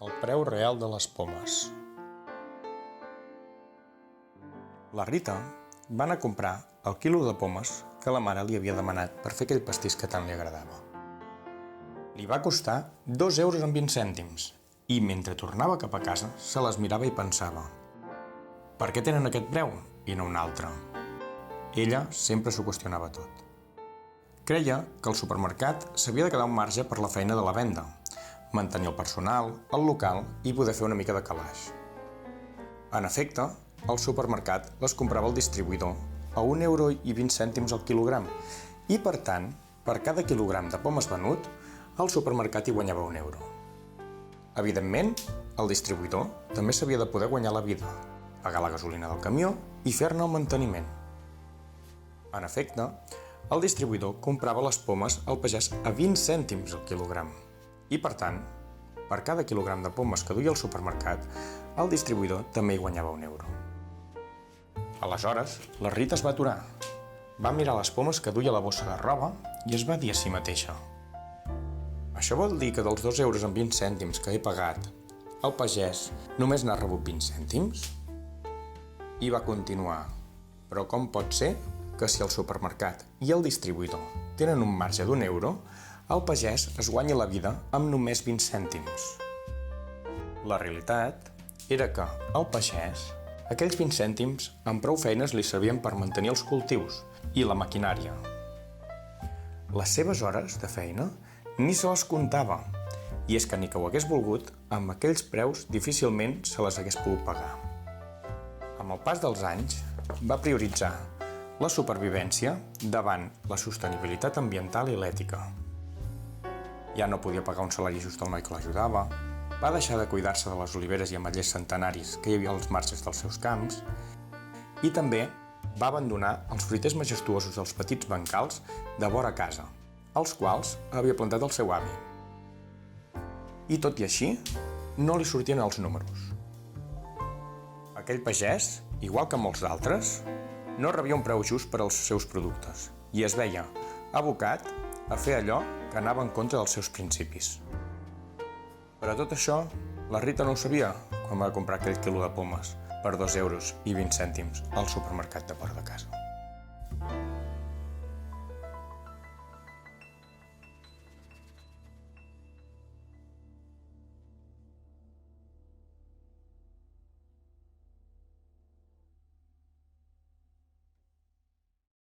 El preu real de les pomes. La Rita va anar a comprar el quilo de pomes que la mare li havia demanat per fer aquell pastís que tant li agradava. Li va costar 2,20 € i mentre tornava cap a casa se les mirava i pensava: per què tenen aquest preu i no un altre? Ella sempre s'ho qüestionava tot. Creia que el supermercat s'havia de quedar un marge per la feina de la venda, mantenir el personal, el local i poder fer una mica de calaix. En efecte, el supermercat les comprava al distribuïdor a 1,20 € al quilogram i, per tant, per cada quilogram de pomes venut, el supermercat hi guanyava €1. Evidentment, el distribuïdor també s'havia de poder guanyar la vida, pagar la gasolina del camió i fer-ne el manteniment. En efecte, el distribuïdor comprava les pomes al pagès a 20 cèntims al quilogram i, per tant, per cada quilogram de pomes que duia al supermercat, el distribuïdor també hi guanyava €1. Aleshores, la Rita es va aturar, va mirar les pomes que duia a la bossa de roba i es va dir a si mateixa: això vol dir que dels 2,20 € que he pagat, el pagès només n'ha rebut 20 cèntims? I va continuar: però com pot ser que si el supermercat i el distribuïdor tenen un marge d'€1, el pagès es guanya la vida amb només 20 cèntims? La realitat era que, al pagès, aquells 20 cèntims amb prou feines li servien per mantenir els cultius i la maquinària. Les seves hores de feina ni se les comptava, i és que ni que ho hagués volgut, amb aquells preus difícilment se les hagués pogut pagar. Amb el pas dels anys, va prioritzar la supervivència davant la sostenibilitat ambiental i l'ètica. Ja no podia pagar un salari just al noi que l'ajudava, va deixar de cuidar-se de les oliveres i ametllers centenaris que hi havia als marges dels seus camps i també va abandonar els fruiters majestuosos dels petits bancals de vora casa, els quals havia plantat el seu avi. I tot i així, no li sortien els números. Aquell pagès, igual que molts d'altres, no rebia un preu just per als seus productes i es veia abocat a fer allò que anava en contra dels seus principis. Però tot això, la Rita no ho sabia quan va comprar aquell quilo de pomes per 2,20 € al supermercat de vora de casa.